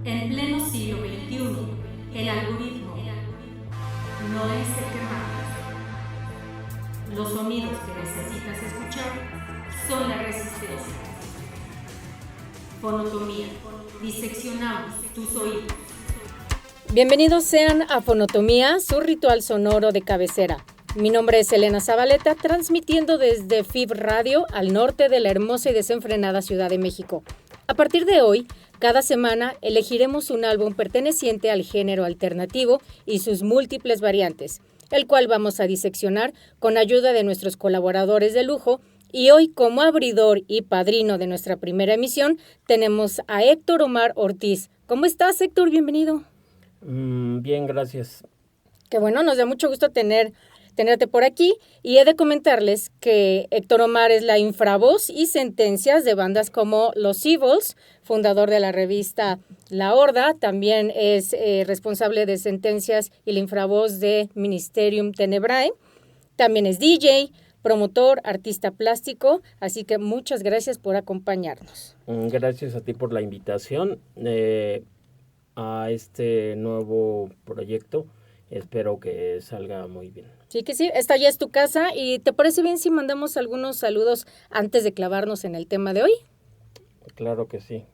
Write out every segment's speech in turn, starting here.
En pleno siglo XXI, el algoritmo no es el que manda. Los sonidos que necesitas escuchar son la resistencia. Fonotomía. Diseccionamos tus oídos. Bienvenidos sean a Fonotomía, su ritual sonoro de cabecera. Mi nombre es Elena Zabaleta, transmitiendo desde FIB Radio al norte de la hermosa y desenfrenada Ciudad de México. A partir de hoy, cada semana elegiremos un álbum perteneciente al género alternativo y sus múltiples variantes, el cual vamos a diseccionar con ayuda de nuestros colaboradores de lujo. Y hoy, como abridor y padrino de nuestra primera emisión, tenemos a Héctor Omar Ortiz. ¿Cómo estás, Héctor? Bienvenido. Bien, gracias. Qué bueno, nos da mucho gusto tenerte por aquí, y he de comentarles que Héctor Omar es la infravoz y sentencias de bandas como Los Evils, fundador de la revista La Horda, también es responsable de sentencias y la infravoz de Ministerium Tenebrae, también es DJ, promotor, artista plástico, así que muchas gracias por acompañarnos. Gracias a ti por la invitación a este nuevo proyecto. Espero que salga muy bien. Sí que sí, esta ya es tu casa, y ¿te parece bien si mandamos algunos saludos antes de clavarnos en el tema de hoy? Claro que sí.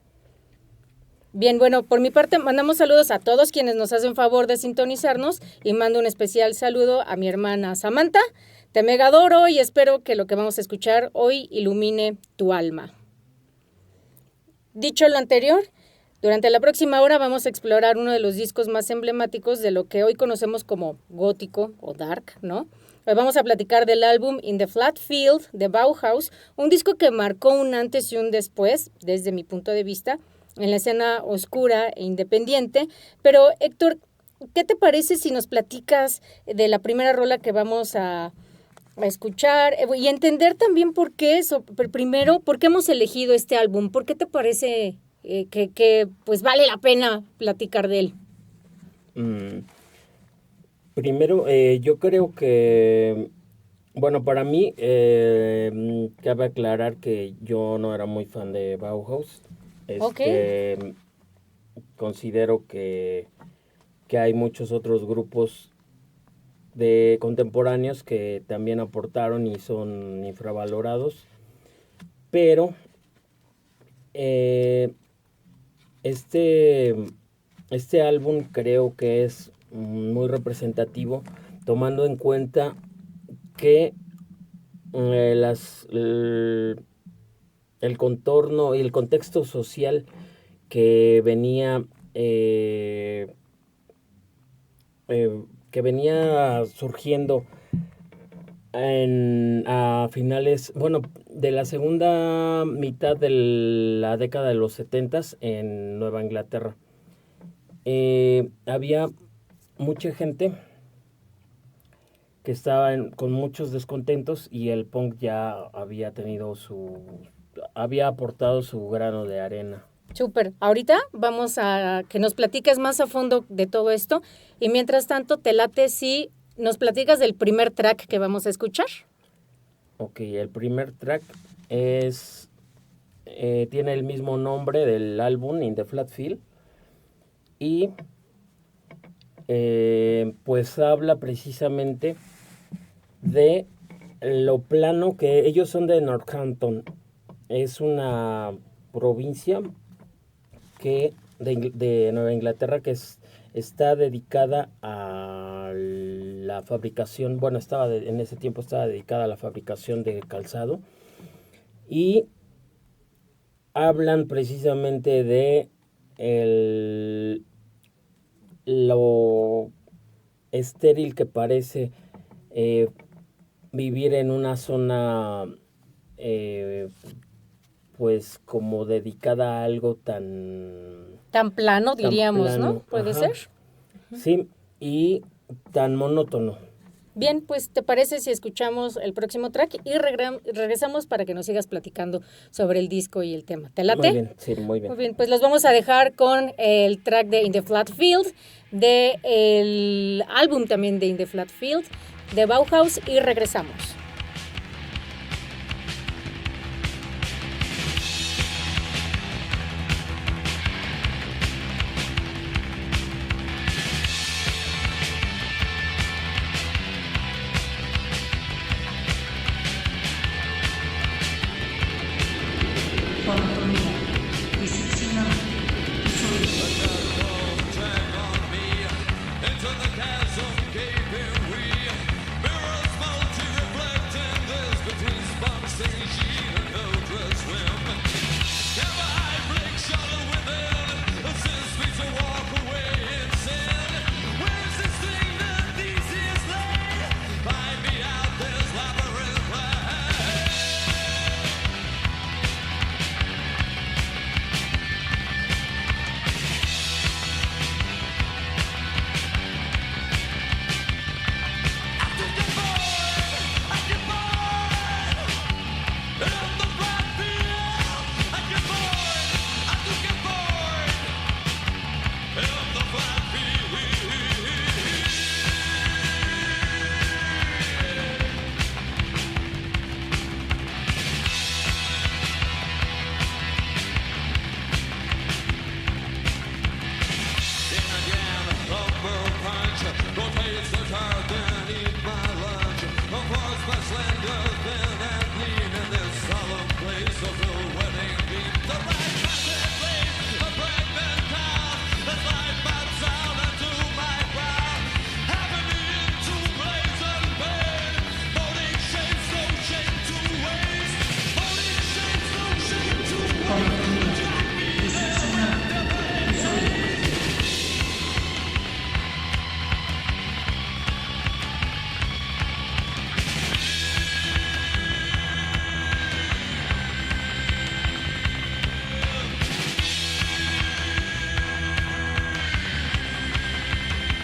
Bien, bueno, por mi parte mandamos saludos a todos quienes nos hacen favor de sintonizarnos, y mando un especial saludo a mi hermana Samantha. Te mega adoro y espero que lo que vamos a escuchar hoy ilumine tu alma. Dicho lo anterior, durante la próxima hora vamos a explorar uno de los discos más emblemáticos de lo que hoy conocemos como gótico o dark, ¿no? Hoy vamos a platicar del álbum In the Flat Field de Bauhaus, un disco que marcó un antes y un después, desde mi punto de vista, en la escena oscura e independiente. Pero, Héctor, ¿qué te parece si nos platicas de la primera rola que vamos a escuchar y entender también por qué eso? Primero, ¿por qué hemos elegido este álbum? ¿Por qué te parece que pues vale la pena platicar de él? Primero, yo creo que, bueno, para mí, cabe aclarar que yo no era muy fan de Bauhaus. Okay. Considero que hay muchos otros grupos de contemporáneos que también aportaron y son infravalorados, pero este álbum creo que es muy representativo, tomando en cuenta que el contorno y el contexto social que venía surgiendo a finales, bueno, de la segunda mitad de la década de los 70s en Nueva Inglaterra. Había mucha gente que estaba con muchos descontentos, y el punk ya había aportado su grano de arena. Súper. Ahorita vamos a que nos platiques más a fondo de todo esto, y mientras tanto, ¿te late si nos platicas del primer track que vamos a escuchar? Ok, el primer track tiene el mismo nombre del álbum, In the Flat Field, y pues habla precisamente de lo plano que ellos son de Northampton. Es una provincia de Nueva Inglaterra que está dedicada a la fabricación, bueno, en ese tiempo estaba dedicada a la fabricación de calzado, y hablan precisamente de lo estéril que parece vivir en una zona pues como dedicada a algo tan plano, diríamos, plano, ¿no? ¿Puede ser? Sí, y tan monótono. Bien, pues ¿te parece si escuchamos el próximo track y regresamos para que nos sigas platicando sobre el disco y el tema? ¿Te late? Muy bien, sí, muy bien. Muy bien, pues los vamos a dejar con el track de In the Flat Field, del álbum también de In the Flat Field, de Bauhaus, y regresamos.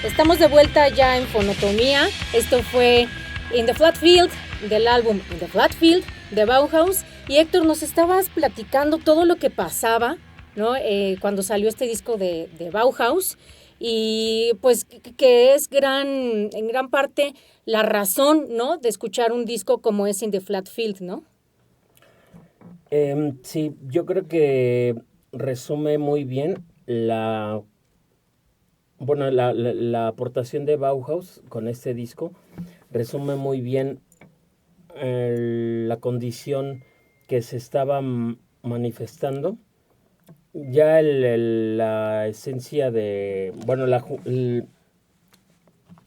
Estamos de vuelta ya en Fonotomía. Esto fue In the Flat Field, del álbum In the Flat Field de Bauhaus. Y Héctor, nos estabas platicando todo lo que pasaba, ¿no? Cuando salió este disco de Bauhaus. Y pues que es en gran parte la razón, ¿no?, de escuchar un disco como es In the Flat Field, ¿no? Sí, yo creo que resume muy bien la aportación de Bauhaus con este disco. Resume muy bien la condición que se estaba manifestando. Ya la esencia de, bueno,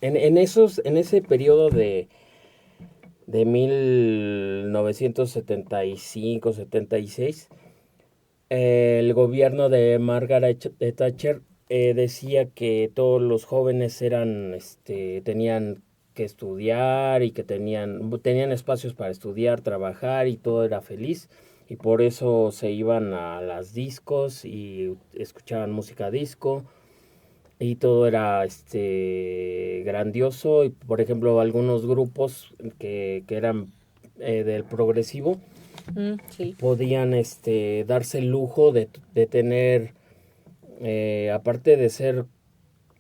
en ese periodo de 1975-76, el gobierno de Margaret Thatcher decía que todos los jóvenes tenían que estudiar y que tenían espacios para estudiar, trabajar y todo era feliz. Y por eso se iban a las discos y escuchaban música disco y todo era grandioso. Y por ejemplo, algunos grupos que eran del progresivo Sí. podían darse el lujo de tener, aparte de ser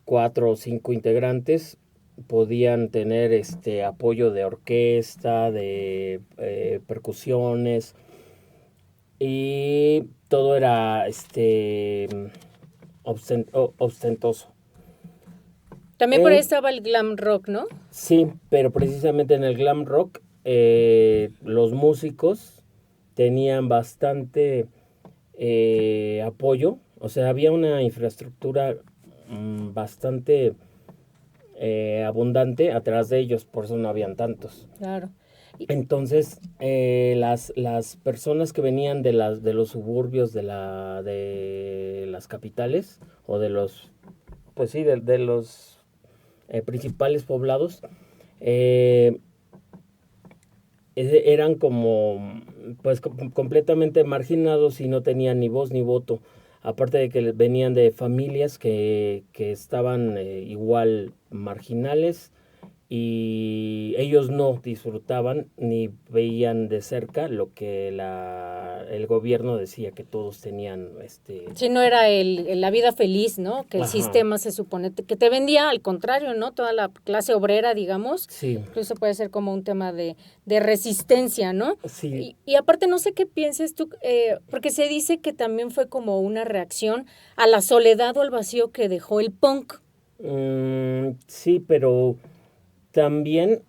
4 o 5 integrantes, podían tener apoyo de orquesta, de percusiones, y todo era ostentoso. También por ahí estaba el glam rock, ¿no? Sí, pero precisamente en el glam rock los músicos tenían bastante apoyo, o sea, había una infraestructura bastante abundante atrás de ellos, por eso no habían tantos. Claro. Entonces, las personas que venían de los suburbios de las capitales o de los, pues sí, de los principales poblados, eran como, pues, completamente marginados y no tenían ni voz ni voto. Aparte de que venían de familias que estaban igual marginales, y ellos no disfrutaban ni veían de cerca lo que el gobierno decía que todos tenían. Sí, no era la vida feliz, ¿no? Que el Ajá. sistema se supone que te vendía, al contrario, ¿no? Toda la clase obrera, digamos. Sí. Incluso puede ser como un tema de resistencia, ¿no? Sí. Y aparte, no sé qué pienses tú, porque se dice que también fue como una reacción a la soledad o al vacío que dejó el punk. Sí, pero también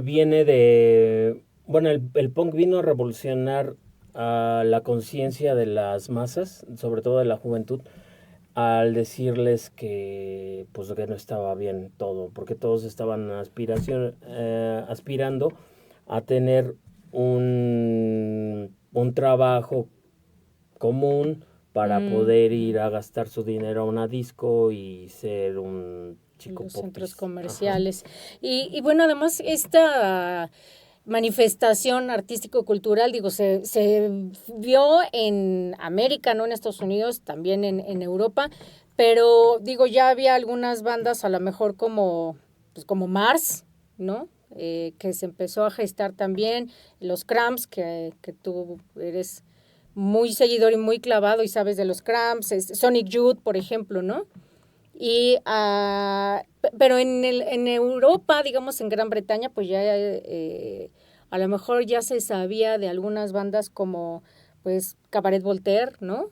viene de, bueno, el punk vino a revolucionar a la conciencia de las masas, sobre todo de la juventud, al decirles que pues que no estaba bien todo, porque todos estaban aspirando a tener un trabajo común para poder ir a gastar su dinero a una disco y ser un chico los popis. Centros comerciales. Y bueno, además esta manifestación artístico-cultural, digo, se vio en América, no en Estados Unidos, también en Europa, pero digo, ya había algunas bandas a lo mejor como Mars, ¿no? Que se empezó a gestar también, los Cramps, que tú eres muy seguidor y muy clavado y sabes de los Cramps, Sonic Youth, por ejemplo, ¿no? Y pero en Europa, digamos en Gran Bretaña, pues ya a lo mejor ya se sabía de algunas bandas como pues Cabaret Voltaire, ¿no?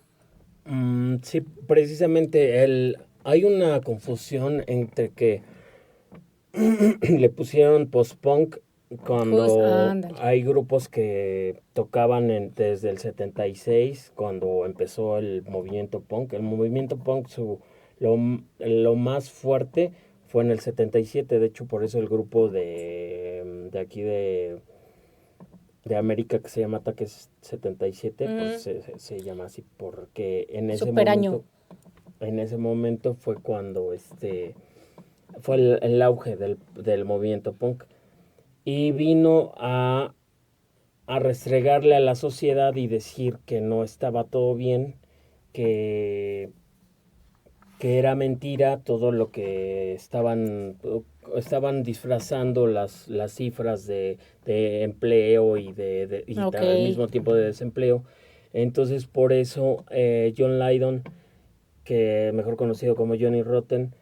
Sí, precisamente hay una confusión entre que le pusieron post-punk cuando hay grupos que tocaban desde el 76, cuando empezó el movimiento punk. El movimiento punk, lo más fuerte fue en el 77. De hecho, por eso el grupo de aquí de América, que se llama Ataque 77, pues se llama así, porque en ese momento fue cuando fue el auge del movimiento punk, y vino a restregarle a la sociedad y decir que no estaba todo bien, que que era mentira todo lo que estaban disfrazando las cifras de empleo y al mismo tiempo de desempleo. Entonces, por eso John Lydon, que mejor conocido como Johnny Rotten,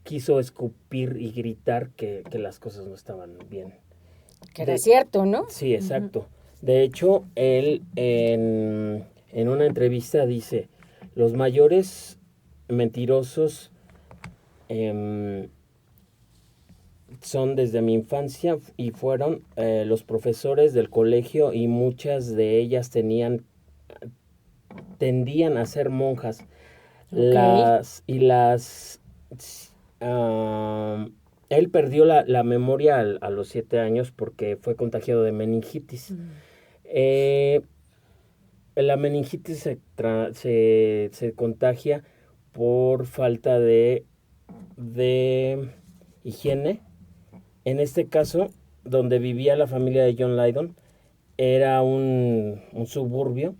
quiso escupir y gritar que las cosas no estaban bien. Que era cierto, ¿no? Sí, exacto. De hecho, él en una entrevista dice, los mayores mentirosos son desde mi infancia y fueron los profesores del colegio, y muchas de ellas tendían a ser monjas. Él perdió la memoria a los 7 años porque fue contagiado de meningitis. La meningitis se contagia por falta de higiene. En este caso, donde vivía la familia de John Lydon, era un suburbio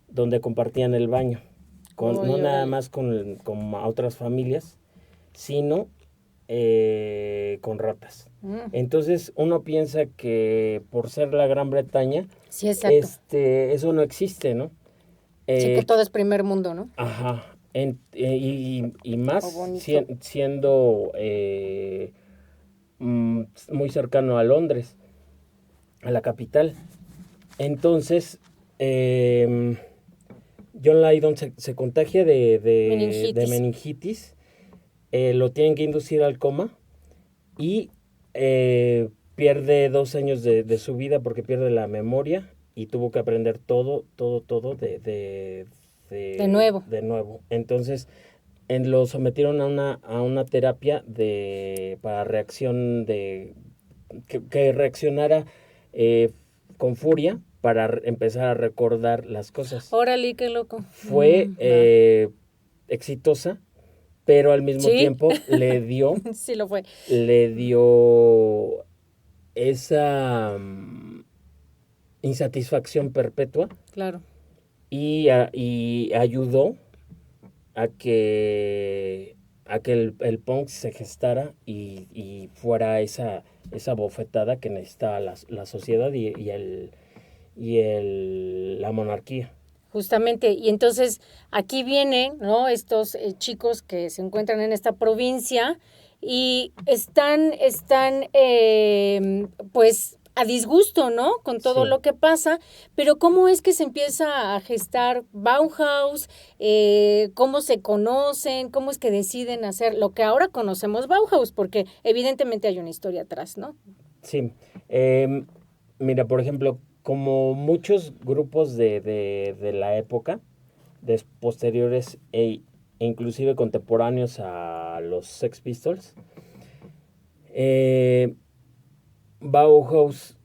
donde compartían el baño, no nada más con otras familias, sino con ratas. Entonces uno piensa que por ser la Gran Bretaña, sí, exacto, eso no existe, ¿no? Sí, que todo es primer mundo, ¿no? Ajá. Y más siendo muy cercano a Londres, a la capital. Entonces, John Lydon se contagia de meningitis, lo tienen que inducir al coma y pierde 2 años de su vida porque pierde la memoria y tuvo que aprender todo de nuevo. Entonces, lo sometieron a una terapia para reacción que reaccionara con furia para empezar a recordar las cosas. Órale, qué loco. Fue exitosa, pero al mismo tiempo le dio sí lo fue. Le dio esa insatisfacción perpetua. Claro. Y ayudó a que el punk se gestara y fuera esa bofetada que necesitaba la sociedad y la monarquía. Justamente, y entonces aquí vienen, ¿no?, estos chicos que se encuentran en esta provincia y están pues a disgusto, ¿no?, con todo lo que pasa, pero ¿cómo es que se empieza a gestar Bauhaus? ¿Cómo se conocen? ¿Cómo es que deciden hacer lo que ahora conocemos Bauhaus? Porque evidentemente hay una historia atrás, ¿no? Sí. Mira, por ejemplo, como muchos grupos de la época, posteriores e inclusive contemporáneos a los Sex Pistols, Bauhaus,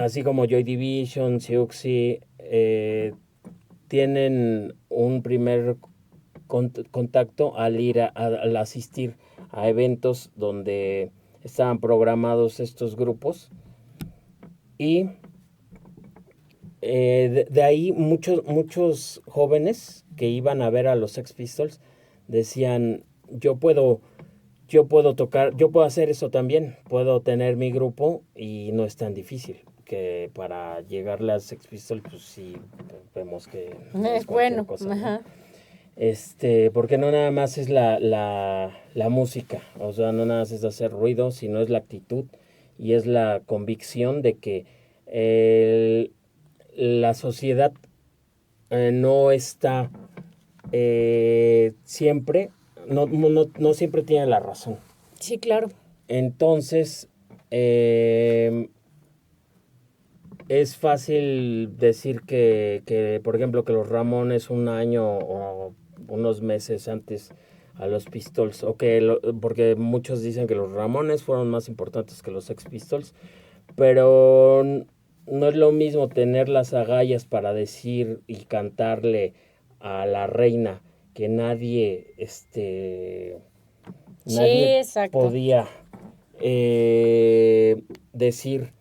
así como Joy Division, Siouxsie, tienen un primer contacto al asistir a eventos donde estaban programados estos grupos, y de ahí muchos jóvenes que iban a ver a los Sex Pistols decían, yo puedo tocar, yo puedo hacer eso también, puedo tener mi grupo y no es tan difícil. Que para llegarle a Sex Pistols, pues sí, vemos que es bueno, cosa, ¿no? Porque no nada más es la música, o sea, no nada más es hacer ruido, sino es la actitud y es la convicción de que la sociedad no está siempre, no siempre tiene la razón. Sí, claro. Entonces, es fácil decir que, por ejemplo, que los Ramones un año o unos meses antes a los Pistols, porque muchos dicen que los Ramones fueron más importantes que los Sex Pistols, pero no es lo mismo tener las agallas para decir y cantarle a la reina que nadie podía decir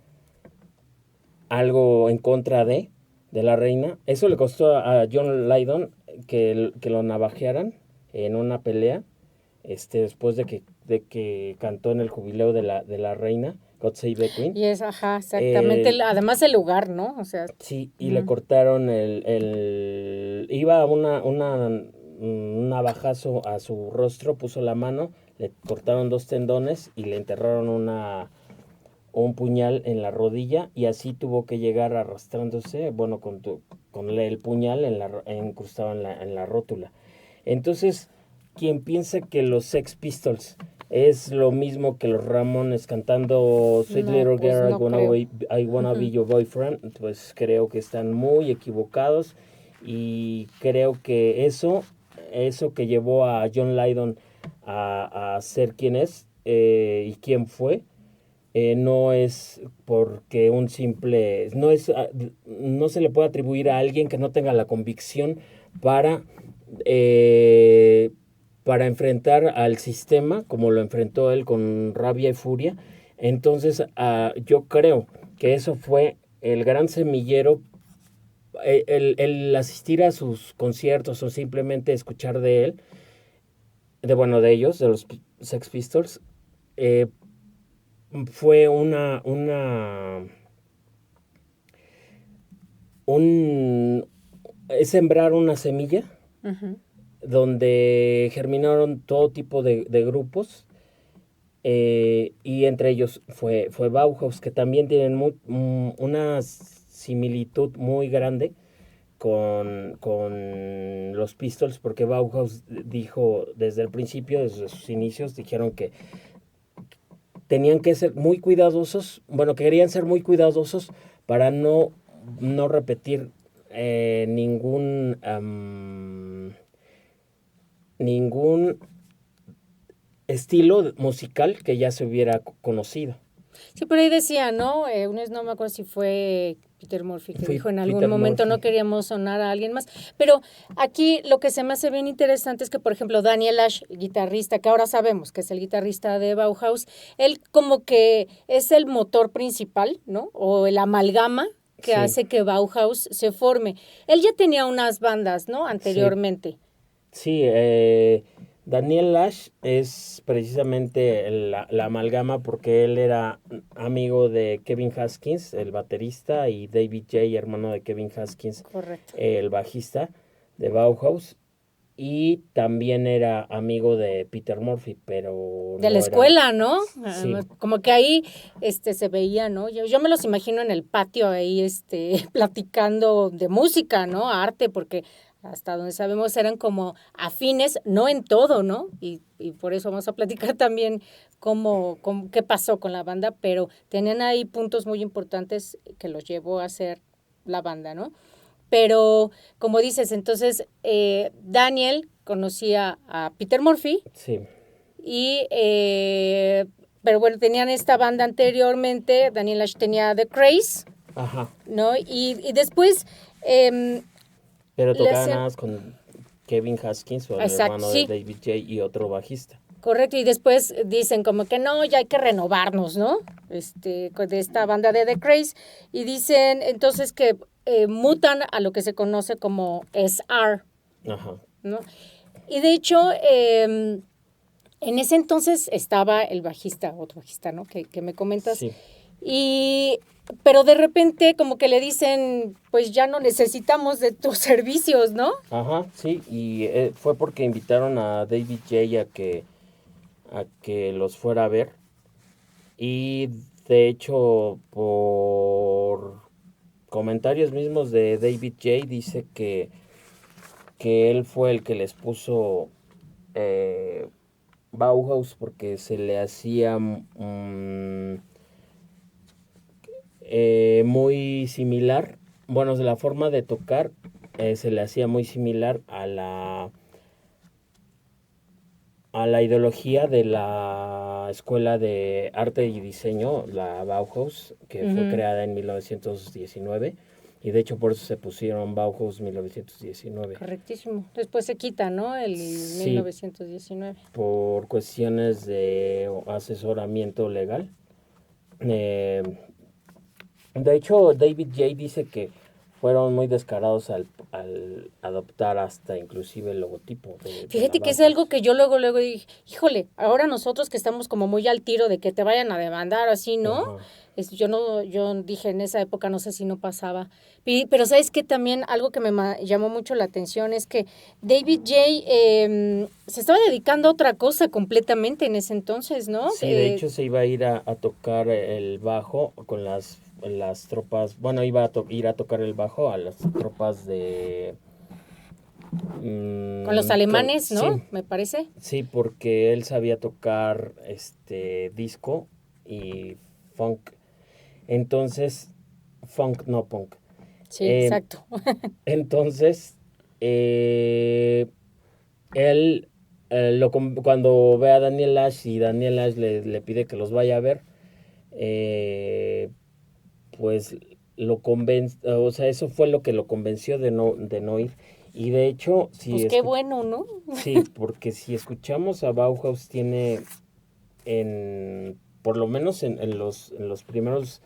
algo en contra de de la reina. Eso le costó a John Lydon que lo navajearan en una pelea, después de que cantó en el jubileo de la reina, God Save the Queen. Y es, ajá, exactamente. Además el lugar, ¿no? O sea, Sí, y le cortaron iba un navajazo a su rostro, puso la mano, le cortaron 2 tendones y le enterraron un puñal en la rodilla, y así tuvo que llegar arrastrándose, bueno, con el puñal incrustado en la rótula. Entonces, quien piensa que los Sex Pistols es lo mismo que los Ramones cantando Sweet No, Little pues Girl, no creo. I Wanna Be Your Boyfriend, pues creo que están muy equivocados, y creo que eso que llevó a John Lydon a ser quien es, y quién fue, no es porque no se le puede atribuir a alguien que no tenga la convicción para enfrentar al sistema como lo enfrentó él, con rabia y furia. Entonces, yo creo que eso fue el gran semillero, el asistir a sus conciertos o simplemente escuchar de él, de ellos, de los Sex Pistols, fue es sembrar una semilla donde germinaron todo tipo de grupos, y entre ellos fue Bauhaus, que también tienen una similitud muy grande con los Pistols, porque Bauhaus dijo desde el principio, desde sus inicios, dijeron que tenían que ser muy cuidadosos, querían ser muy cuidadosos para no repetir ningún estilo musical que ya se hubiera conocido. Sí, por ahí decía, ¿no? No me acuerdo si fue Peter Murphy que dijo en algún Peter momento Murphy. no queríamos sonar a alguien más. Pero aquí lo que se me hace bien interesante es que, por ejemplo, Daniel Ash, guitarrista, que ahora sabemos que es el guitarrista de Bauhaus, él como que es el motor principal, ¿no? O el amalgama que Sí. hace que Bauhaus se forme. Él ya tenía unas bandas, ¿no? Anteriormente. Sí, Daniel Ash es precisamente la amalgama, porque él era amigo de Kevin Haskins, el baterista, y David J., hermano de Kevin Haskins, Correcto. el bajista de Bauhaus, y también era amigo de Peter Murphy, pero De no la escuela, era... ¿no? Sí. Como que ahí se veía, ¿no? Yo me los imagino en el patio ahí platicando de música, ¿no? Arte, porque hasta donde sabemos eran como afines, no en todo, ¿no? Y por eso vamos a platicar también qué pasó con la banda, pero tenían ahí puntos muy importantes que los llevó a hacer la banda, ¿no? Pero, como dices, entonces Daniel conocía a Peter Murphy. Sí. Pero bueno, tenían esta banda anteriormente, Daniel Ash tenía The Craze, Ajá. ¿no? Y después... Pero tocaban hacen... nada más con Kevin Haskins, o el Exacto, hermano sí. de David J., y otro bajista. Correcto, y después dicen como que no, ya hay que renovarnos, ¿no? De esta banda de The Craze, y dicen entonces que mutan a lo que se conoce como SR, Ajá. ¿no? Y de hecho, en ese entonces estaba el bajista, otro bajista, ¿no? Que me comentas. Sí. Pero de repente como que le dicen, pues ya no necesitamos de tus servicios, ¿no? Ajá, sí, y fue porque invitaron a David J. a que los fuera a ver, y de hecho, por comentarios mismos de David J., dice que él fue el que les puso Bauhaus, porque se le hacía muy similar, de la forma de tocar, se le hacía muy similar a la ideología de la escuela de arte y diseño, la Bauhaus, que fue creada en 1919, y de hecho por eso se pusieron Bauhaus 1919. Correctísimo. Después se quita, ¿no? El Sí, 1919. por cuestiones de asesoramiento legal. De hecho, David J. dice que fueron muy descarados al adoptar hasta inclusive el logotipo de Fíjate la que es Bauhaus. algo que yo luego dije, híjole, ahora nosotros que estamos como muy al tiro de que te vayan a demandar o así, ¿no? Ajá. Yo dije en esa época, no sé si no pasaba. Pero sabes que también algo que llamó mucho la atención es que David J. Se estaba dedicando a otra cosa completamente en ese entonces, ¿no? Sí, de hecho se iba a ir a tocar el bajo con las tropas, bueno, iba a ir a tocar el bajo a las tropas de... Con los alemanes, sí, ¿no? Me parece. sí, porque él sabía tocar disco y funk. Entonces, funk, no punk. Sí, Eh, exacto. entonces, él, cuando ve a Daniel Ash y Daniel Ash le pide que los vaya a ver, pues lo convence, o sea, eso fue lo que lo convenció de no ir. Y de hecho, Pues qué bueno, ¿no? sí, porque si escuchamos a Bauhaus tiene por lo menos en los primeros,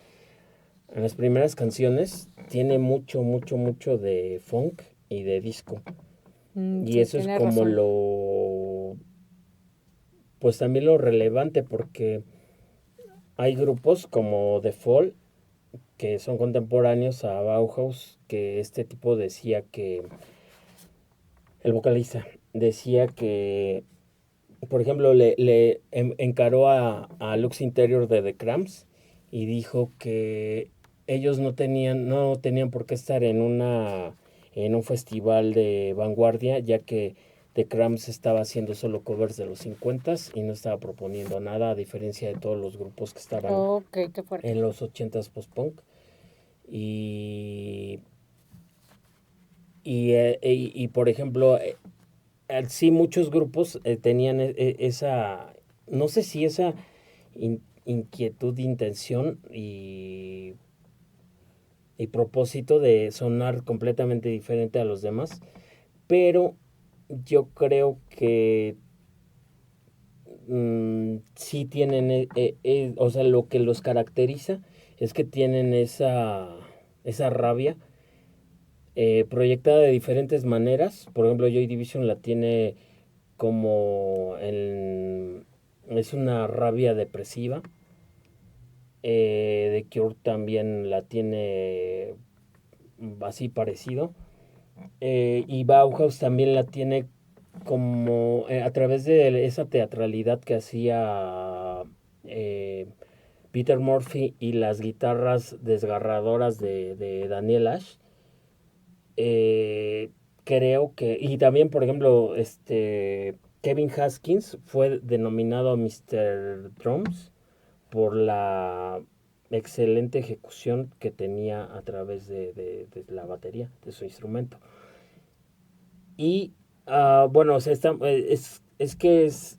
en las primeras canciones, tiene mucho de funk y de disco. Y Sí, eso es tienes como razón. pues también lo relevante, porque hay grupos como The Fall que son contemporáneos a Bauhaus, que este tipo decía que, el vocalista decía que, por ejemplo, encaró a Lux Interior de The Cramps y dijo que ellos no tenían por qué estar en un festival de vanguardia, ya que The Cramps estaba haciendo solo covers de los 50 y no estaba proponiendo nada, a diferencia de todos los grupos que estaban Ok, qué fuerte. en los 80s post-punk. Y, y por ejemplo, sí muchos grupos tenían esa, no sé si esa inquietud, intención y propósito de sonar completamente diferente a los demás, pero yo creo que sí tienen, o sea, lo que los caracteriza es que tienen esa rabia proyectada de diferentes maneras. Por ejemplo, Joy Division la tiene como es una rabia depresiva. The Cure también la tiene así parecido. Y Bauhaus también la tiene como a través de esa teatralidad que hacía Peter Murphy y las guitarras desgarradoras de Daniel Ash. Eh, Creo que, y también por ejemplo, Kevin Haskins fue denominado Mr. Drums por la excelente ejecución que tenía a través de la batería, de su instrumento. Y bueno, o sea, es que es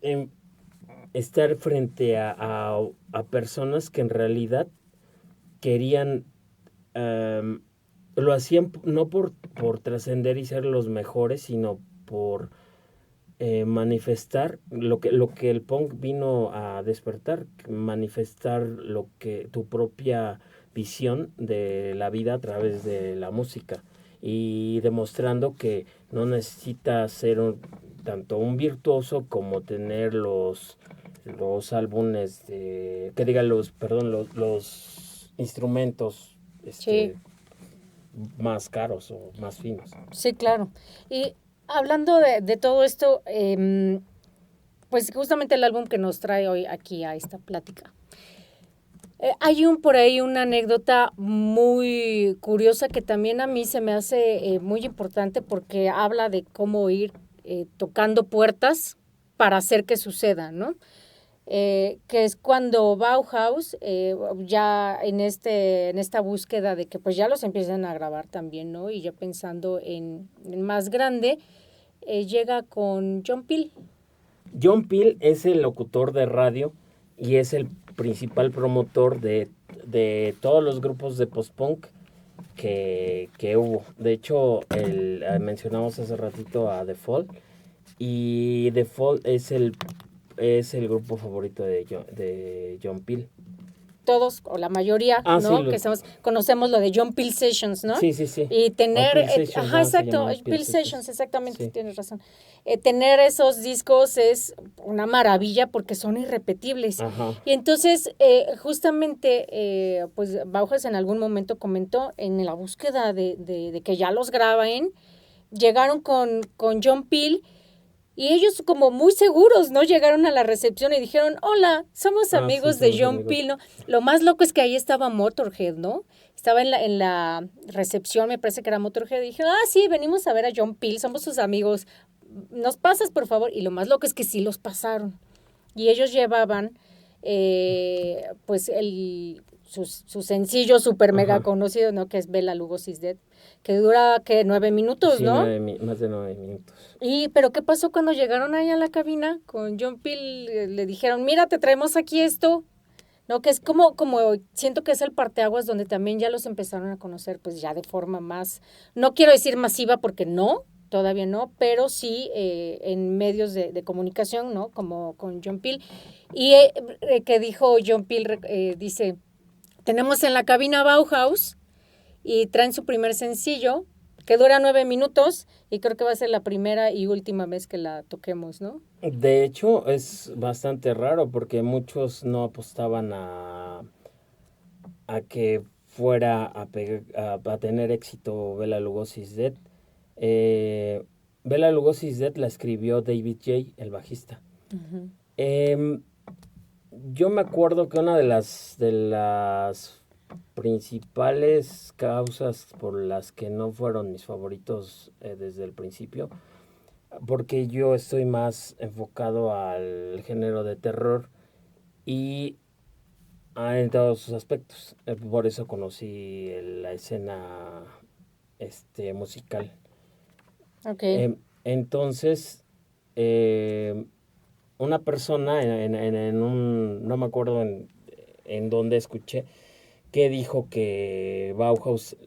estar frente a personas que en realidad querían, em, lo hacían no por trascender y ser los mejores, sino por manifestar lo que el punk vino a despertar, manifestar lo que tu propia visión de la vida a través de la música y demostrando que no necesitas ser tanto un virtuoso como tener los álbumes que digan los instrumentos Sí, más caros o más finos. sí, claro. Y hablando de todo esto, pues justamente el álbum que nos trae hoy aquí a esta plática. Hay por ahí una anécdota muy curiosa que también a mí se me hace muy importante porque habla de cómo ir tocando puertas para hacer que suceda, ¿no? Que es cuando Bauhaus, ya en esta búsqueda de que pues ya los empiezan a grabar también, ¿no? Y ya pensando en más grande, llega con John Peel. John Peel es el locutor de radio y es el principal promotor de todos los grupos de post-punk que hubo. De hecho, mencionamos hace ratito a The Fall y The Fall es el grupo favorito de John Peel. todos, o la mayoría, Ah, ¿no? sí, Que conocemos lo de John Peel Sessions, ¿no? sí, sí, sí. Y tener, Peel Sessions, ajá, ¿no? Se exacto, llamaba Peel Peel Sessions, Sessions. exactamente, Sí. tienes razón. Tener esos discos es una maravilla porque son irrepetibles. Ajá. Y entonces, justamente, pues Bauhaus en algún momento comentó en la búsqueda de que ya los graben, llegaron con John Peel y ellos como muy seguros, ¿no? Llegaron a la recepción y dijeron, hola, somos Ah, sí, amigos de somos John amigos. Peel, ¿no? Lo más loco es que ahí estaba Motorhead, ¿no? Estaba en la recepción, me parece que era Motorhead, y dijeron, sí, venimos a ver a John Peel, somos sus amigos, ¿nos pasas, por favor? Y lo más loco es que sí los pasaron. Y ellos llevaban, pues, su sencillo super mega Ajá. conocido, ¿no? Que es Bela Lugosi's Dead, que dura, ¿qué? 9 minutos, Sí, ¿no? más de 9 minutos. Pero ¿qué pasó cuando llegaron ahí a la cabina con John Peel? Le dijeron, mira, te traemos aquí esto, ¿no? Que es como siento que es el parteaguas donde también ya los empezaron a conocer, pues ya de forma más, no quiero decir masiva porque no, todavía no, pero sí en medios de comunicación, ¿no? Como con John Peel. Y que dijo John Peel, dice, tenemos en la cabina Bauhaus y traen su primer sencillo, que dura 9 minutos, y creo que va a ser la primera y última vez que la toquemos, ¿no? De hecho, es bastante raro porque muchos no apostaban a que fuera a tener éxito Bela Lugosi's Dead. Bela Lugosi's Dead la escribió David J., el bajista. Uh-huh. Yo me acuerdo que una de las principales causas por las que no fueron mis favoritos desde el principio, porque yo estoy más enfocado al género de terror y en todos sus aspectos. Por eso conocí la escena musical. Okay. Entonces, una persona en un, no me acuerdo en dónde escuché, que dijo que Bauhaus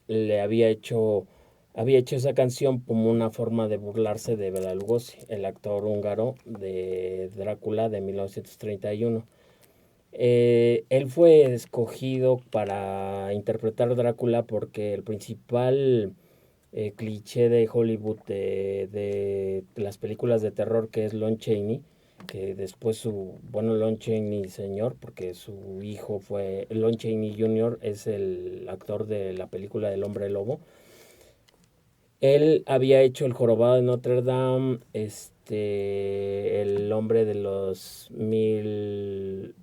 le había hecho esa canción como una forma de burlarse de Bela Lugosi, el actor húngaro de Drácula de 1931. Él fue escogido para interpretar Drácula porque el principal cliché de Hollywood de las películas de terror, que es Lon Chaney, que después Lon Chaney señor, porque su hijo fue Lon Chaney Jr., es el actor de la película del Hombre Lobo. Él había hecho El Jorobado de Notre Dame, El Hombre de los Mil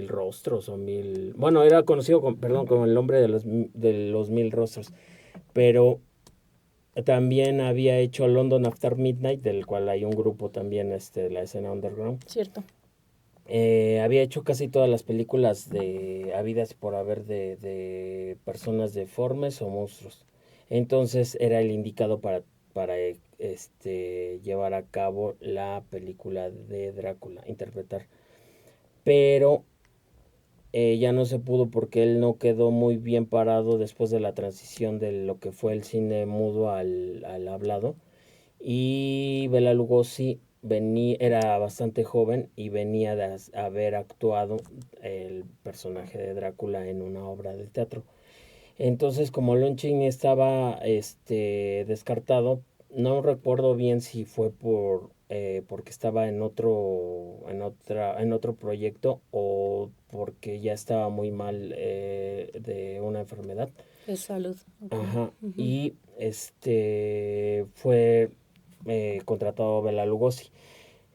Rostros o Mil... Bueno, era conocido como El Hombre de los Mil Rostros, pero también había hecho London After Midnight, del cual hay un grupo también de la escena underground. Cierto. Había hecho casi todas las películas de habidas por haber de personas deformes o monstruos. Entonces era el indicado para llevar a cabo la película de Drácula, interpretar. Pero ya no se pudo porque él no quedó muy bien parado después de la transición de lo que fue el cine mudo al hablado. Y Bela Lugosi era bastante joven y venía de haber actuado el personaje de Drácula en una obra de teatro. Entonces, como Lon Chaney estaba descartado, no recuerdo bien si fue porque estaba en otro proyecto o porque ya estaba muy mal de una enfermedad. De salud. Okay. Ajá. Uh-huh. Y fue contratado Bela Lugosi.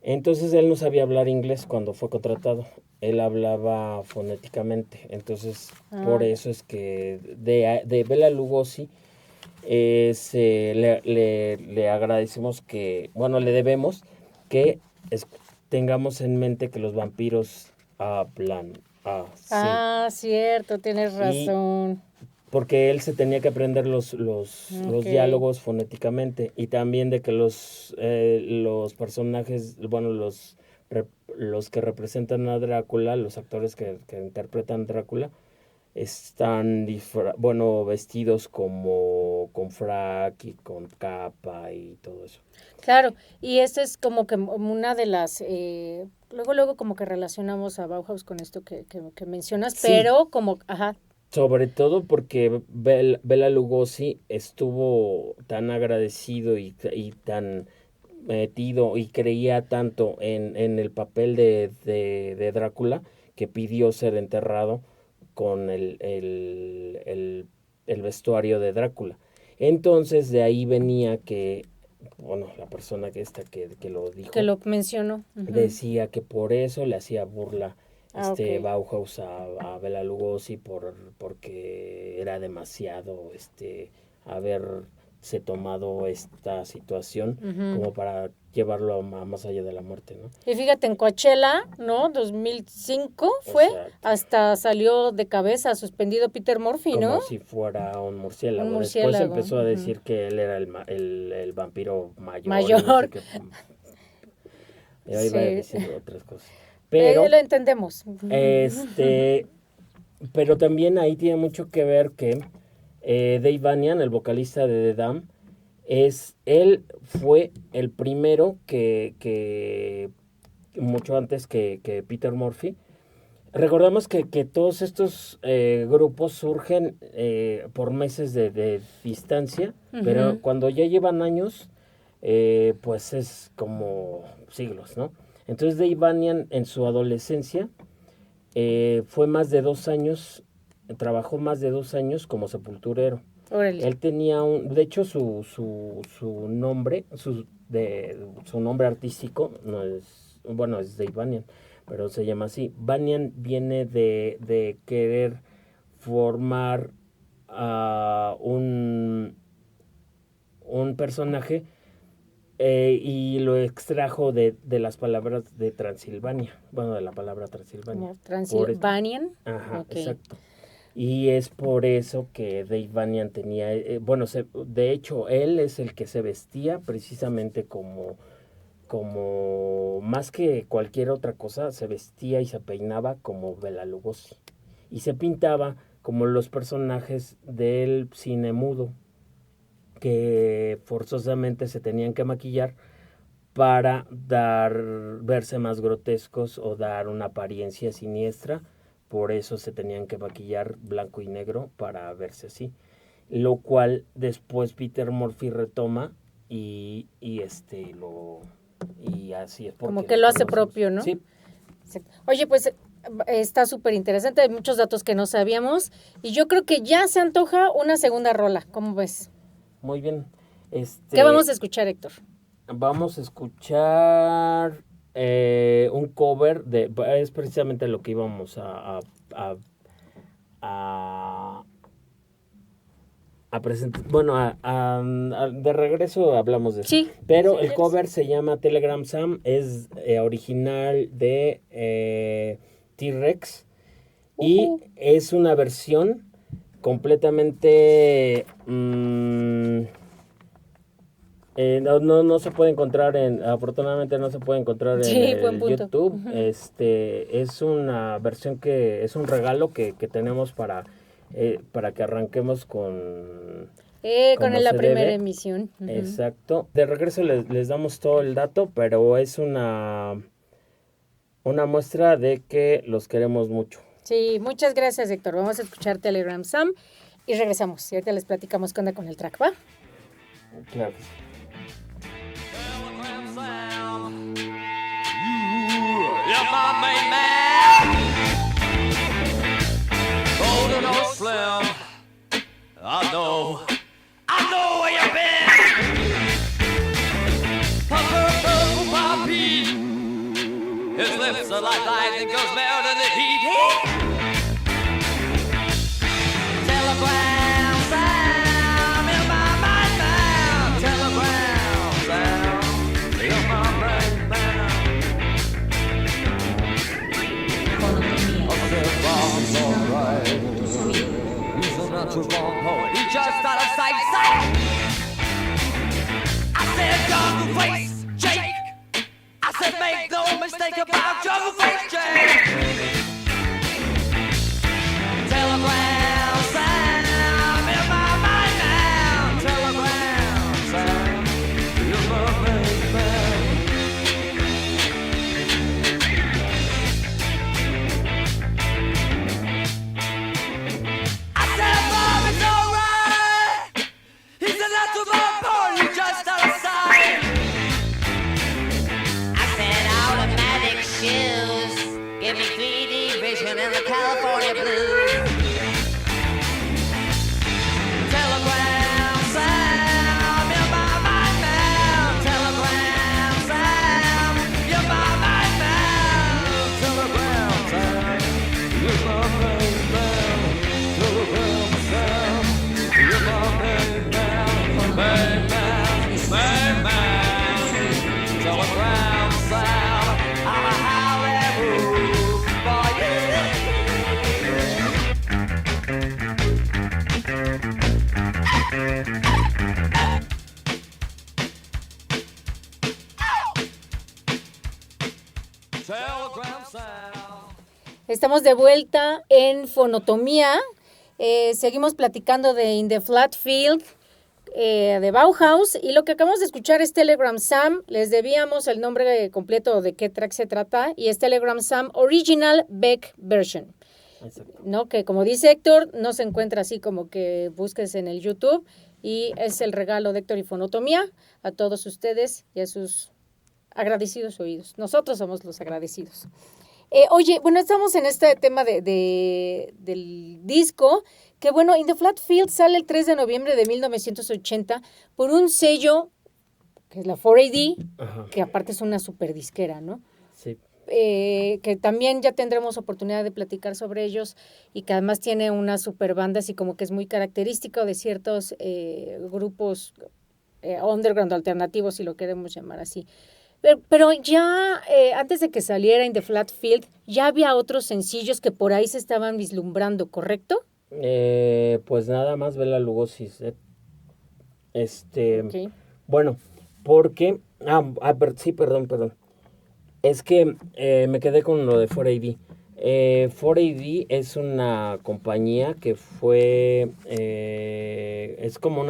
Entonces él no sabía hablar inglés cuando fue contratado. Él hablaba fonéticamente. Entonces, por eso es que de Bela Lugosi le agradecemos le debemos que tengamos en mente que los vampiros hablan así. Cierto, tienes razón. Porque él se tenía que aprender los diálogos fonéticamente y también de que los personajes, los que representan a Drácula, los actores que interpretan Drácula, están vestidos como con frac y con capa y todo eso. Claro, y esta es como que una de las... luego como que relacionamos a Bauhaus con esto que mencionas, Sí. pero como... Ajá, Sobre todo porque Bela Lugosi estuvo tan agradecido y tan metido y creía tanto en el papel de Drácula que pidió ser enterrado con el vestuario de Drácula. Entonces de ahí venía que, bueno, la persona que lo dijo que lo mencionó. Ujú. decía que por eso le hacía burla Ok. Bauhaus a Bela Lugosi porque era demasiado haberse tomado esta situación como para llevarlo a más allá de la muerte, ¿no? Y fíjate, en Coachella, ¿no? 2005 fue, Exacto. hasta salió de cabeza suspendido Peter Murphy, ¿no? Como si fuera un murciélago. Un Después murciélago, empezó a decir que él era el vampiro mayor. Mayor. y no sé qué. Y ahí va a Sí. decir otras cosas. Pero Lo entendemos. pero también ahí tiene mucho que ver que Dave Vanian, el vocalista de The Dam, él fue el primero que mucho antes que Peter Murphy. Recordamos que todos estos grupos surgen por meses de distancia, pero cuando ya llevan años, pues es como siglos, ¿no? Entonces Dave Vanian en su adolescencia fue más de 2 años, trabajó más de 2 años como sepulturero. Órale. Él tenía de hecho su nombre, su nombre artístico no es, bueno, es Dave Vanian, pero se llama así. Vanian viene de querer formar un personaje y lo extrajo de las palabras de Transilvania, bueno, de la palabra Transilvania. Como Transilvanian. Ajá, Ok. exacto. Y es por eso que Dave Vanian tenía, de hecho, él es el que se vestía precisamente como más que cualquier otra cosa, se vestía y se peinaba como Bela Lugosi. Y se pintaba como los personajes del cine mudo, que forzosamente se tenían que maquillar para verse más grotescos o dar una apariencia siniestra. Por eso se tenían que maquillar blanco y negro para verse así. Lo cual después Peter Murphy retoma y así es. Como que lo hace propio, ¿no? Sí. Oye, pues está súper interesante, hay muchos datos que no sabíamos y yo creo que ya se antoja una segunda rola, ¿cómo ves? Muy bien. ¿Qué vamos a escuchar, Héctor? Vamos a escuchar un cover es precisamente lo que íbamos a presentar. Bueno, de regreso hablamos de eso. Sí. Pero Sí, el cover se llama Telegram Sam, es original de T-Rex y es una versión completamente no se puede encontrar afortunadamente no se puede encontrar en buen punto. YouTube. Es una versión es un regalo que tenemos para que arranquemos con la primera debe. emisión. Exacto. De regreso les damos todo el dato, pero es una muestra de que los queremos mucho. Sí, muchas gracias, Héctor. Vamos a escuchar Telegram Sam y regresamos. Y ahorita les platicamos qué onda con el track, ¿va? Claro. You're my main man. Golden or slim. I know where you've been. Purple poppy. His lips are like lightning, goes melting the heat. Telegram sound in my mind now. Telegram sound in my mind now. He just out of sight. I said, jungle face, Jake. I said, make no mistake about jungle face, Jake. Telegram sound in my mind now. Telegram sound. Estamos de vuelta en Fonotomía. Seguimos platicando de In the Flat Field, de Bauhaus, y lo que acabamos de escuchar es Telegram Sam. Les debíamos el nombre completo de qué track se trata, y es Telegram Sam Original Beck Version. Exacto. ¿No? Que como dice Héctor, no se encuentra así como que busques en el YouTube, y es el regalo de Héctor y Fonotomía a todos ustedes y a sus agradecidos oídos. Nosotros somos los agradecidos. Oye, bueno, estamos en este tema del disco, que bueno, In the Flat Field sale el 3 de noviembre de 1980 por un sello, que es la 4AD, Ajá. que aparte es una super disquera, ¿no? Sí. Que también ya tendremos oportunidad de platicar sobre ellos, y que además tiene una super banda, así como que es muy característico de ciertos grupos underground alternativos, si lo queremos llamar así. Pero ya antes de que saliera In the Flat Field, ya había otros sencillos que por ahí se estaban vislumbrando, ¿correcto? Pues nada más Bela Lugosi. Ok. Bueno, porque... sí, perdón. Es que me quedé con lo de 4AD. 4AD es una compañía que fue... es como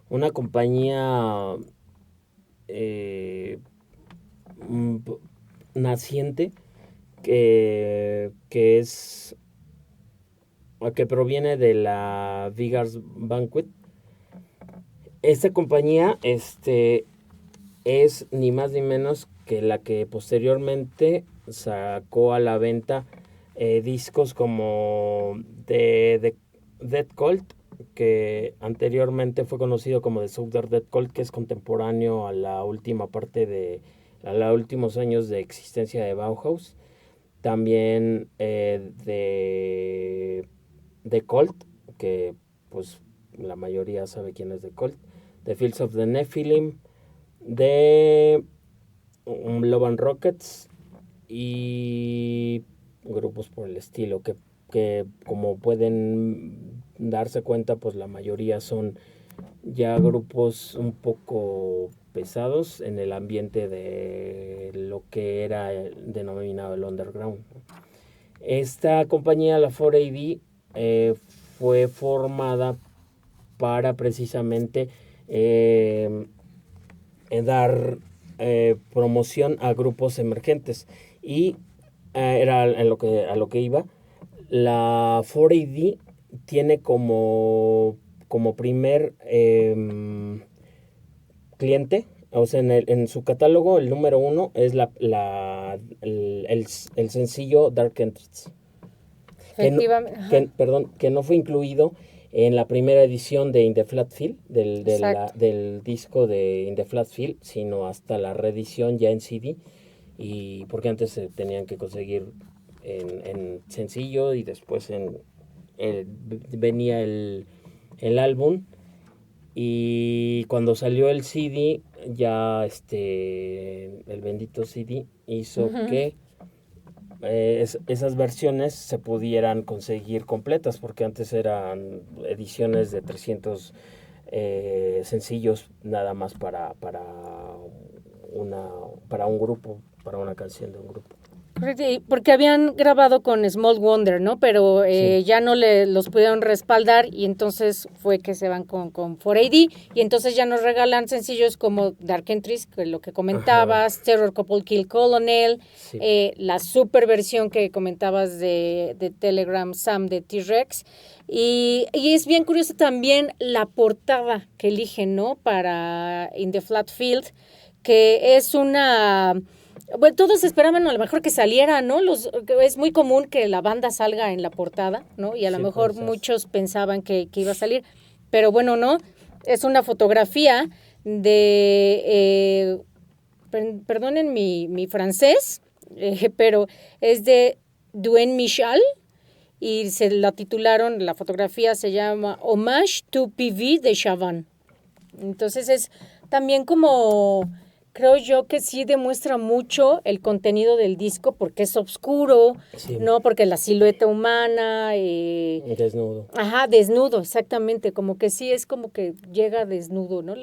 una compañía naciente que proviene de la Vigars Banquet. Esta compañía es ni más ni menos que la que posteriormente sacó a la venta discos como de Dead Cult, que anteriormente fue conocido como The Southern Dead Cult, que es contemporáneo a la última parte a los últimos años de existencia de Bauhaus. También de Cult, que pues la mayoría sabe quién es The Cult. The Fields of the Nephilim, de Love and Rockets y grupos por el estilo, que como pueden darse cuenta, pues la mayoría son ya grupos un poco pesados en el ambiente de lo que era denominado el underground. Esta compañía, la 4AD, fue formada para precisamente dar promoción a grupos emergentes, y era a lo que iba. La 4AD tiene como primer cliente, o sea, en su catálogo el número 1 es el sencillo Dark Entrance, Efectivamente. que no fue incluido en la primera edición de In the Flat Field, del disco de In the Flat Field, sino hasta la reedición ya en CD, y porque antes se tenían que conseguir en sencillo, y después venía el álbum, y cuando salió el CD, ya el bendito CD hizo que esas versiones se pudieran conseguir completas, porque antes eran ediciones de 300 sencillos nada más para un grupo, para una canción de un grupo. Porque habían grabado con Small Wonder, ¿no? Pero Sí. ya no los pudieron respaldar, y entonces fue que se van con 4AD, y entonces ya nos regalan sencillos como Dark Entries, que lo que comentabas, Ajá. Terror Couple Kill Colonel, Sí. la super versión que comentabas de Telegram Sam de T-Rex, y es bien curioso también la portada que eligen, ¿no? Para In the Flat Field, que es una... Bueno, todos esperaban a lo mejor que saliera, ¿no? Es muy común que la banda salga en la portada, ¿no? Y a lo Sí, mejor pues, muchos pensaban que iba a salir, pero bueno, no. Es una fotografía de, perdonen mi francés, pero es de Duen Michal, y se la titularon, la fotografía se llama Hommage to PV de Chavannes. Entonces es también como creo yo que sí demuestra mucho el contenido del disco porque es oscuro, Sí. ¿no? Porque la silueta humana, Desnudo. ajá, desnudo, exactamente, como que sí es como que llega desnudo, ¿no?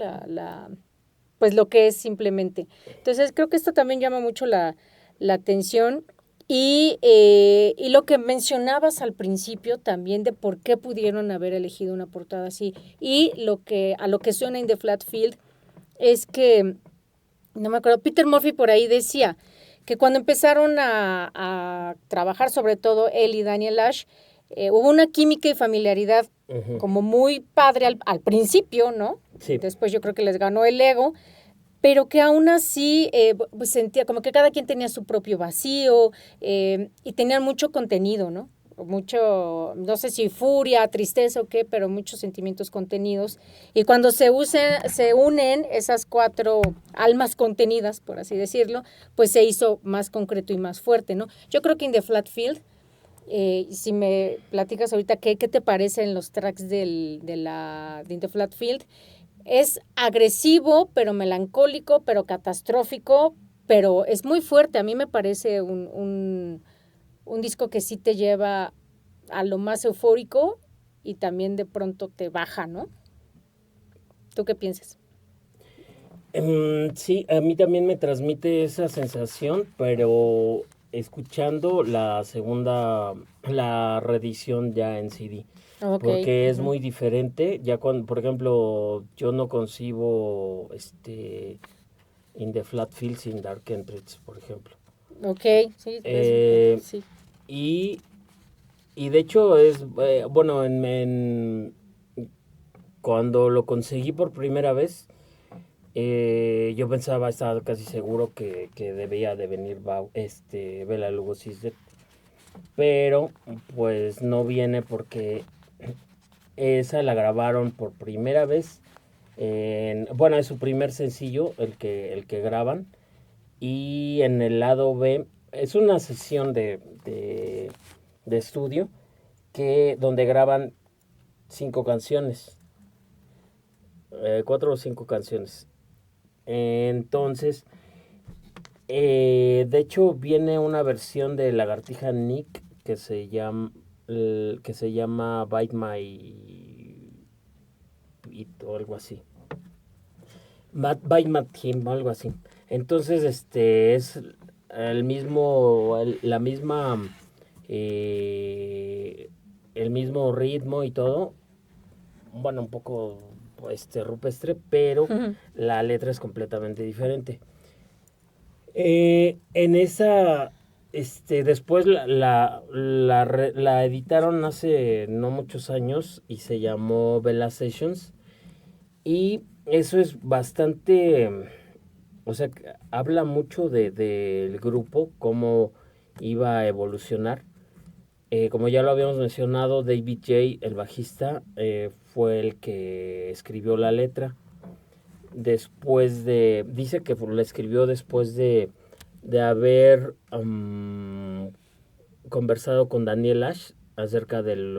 Pues lo que es simplemente. Entonces creo que esto también llama mucho la atención y lo que mencionabas al principio también de por qué pudieron haber elegido una portada así y a lo que suena In the Flat Field es que no me acuerdo, Peter Murphy por ahí decía que cuando empezaron a trabajar, sobre todo él y Daniel Ash, hubo una química y familiaridad Ujú. como muy padre al principio, ¿no? Sí. Después yo creo que les ganó el ego, pero que aún así pues sentía como que cada quien tenía su propio vacío y tenían mucho contenido, ¿no? Mucho, no sé si furia, tristeza o qué, pero muchos sentimientos contenidos. Y cuando se unen esas cuatro almas contenidas, por así decirlo, pues se hizo más concreto y más fuerte, ¿no? Yo creo que In the Flat Field, si me platicas ahorita qué te parecen los tracks de In the Flat Field, es agresivo, pero melancólico, pero catastrófico, pero es muy fuerte. A mí me parece un disco que sí te lleva a lo más eufórico y también de pronto te baja, ¿no? ¿Tú qué piensas? Sí, a mí también me transmite esa sensación, pero escuchando la reedición ya en CD, Ok. porque es Ujú. muy diferente. Ya cuando, por ejemplo, yo no concibo In the Flat Field sin Dark Entrance, por ejemplo. Ok, sí, Eh, sí. y, y de hecho bueno, cuando lo conseguí por primera vez, yo pensaba, estaba casi seguro que debía de venir Bela Lugosi's Dead, pero pues no viene porque esa la grabaron por primera vez. Bueno, es su primer sencillo, el que graban. Y en el lado B, es una sesión de estudio donde graban 5 canciones, 4 o 5 canciones. Entonces, de hecho, viene una versión de Lagartija Nick que se llama Bite My It o algo así. Bite My Him o algo así. Entonces, es la misma, eh, el mismo ritmo y todo. Bueno, un poco rupestre, pero Ujú. la letra es completamente diferente. En esa, después la editaron hace no muchos años y se llamó Bella Sessions. Y eso es bastante, o sea, habla mucho del grupo, cómo iba a evolucionar. Como ya lo habíamos mencionado, David J., el bajista, fue el que escribió la letra. Dice que la escribió después de haber conversado con Daniel Ash acerca del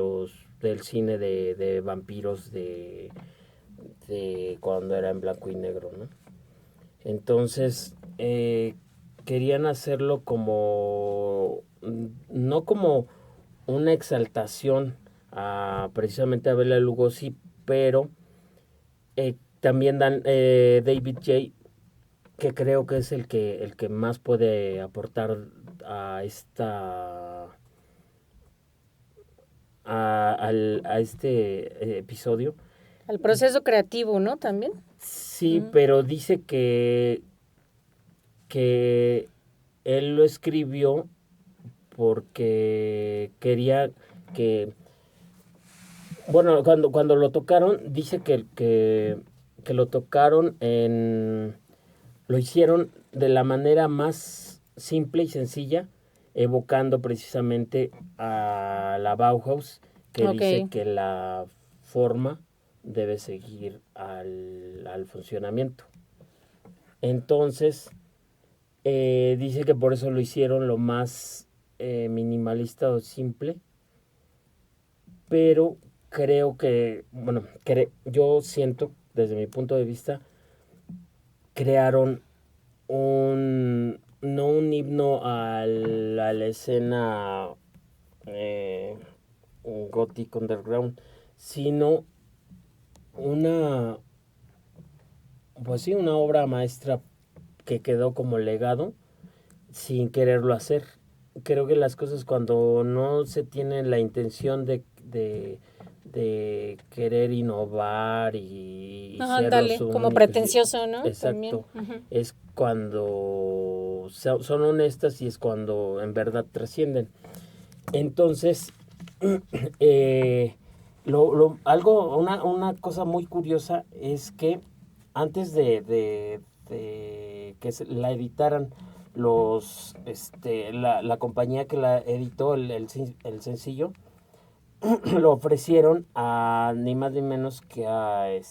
cine de vampiros de cuando era en blanco y negro, ¿no? Entonces, querían hacerlo no como una exaltación precisamente a Bela Lugosi, pero también David J., que creo que es el que más puede aportar a este episodio. Al proceso creativo, ¿no? También. Sí, Ujú. pero dice que él lo escribió porque quería que, bueno, cuando lo tocaron, dice que lo tocaron lo hicieron de la manera más simple y sencilla, evocando precisamente a la Bauhaus, que Ok. dice que la forma debe seguir al funcionamiento. Entonces, dice que por eso lo hicieron lo más minimalista o simple, pero creo que, bueno, yo siento, desde mi punto de vista, crearon no un himno a la escena gothic underground, sino una, pues sí, una obra maestra que quedó como legado sin quererlo hacer. Creo que las cosas cuando no se tiene la intención de querer innovar y ser los Ándale, como únicos. pretencioso, ¿no? También. Exacto. Es cuando son honestas y es cuando en verdad trascienden. Entonces, una cosa muy curiosa es que antes de que la editaran la compañía que la editó el sencillo, lo ofrecieron a ni más ni menos que al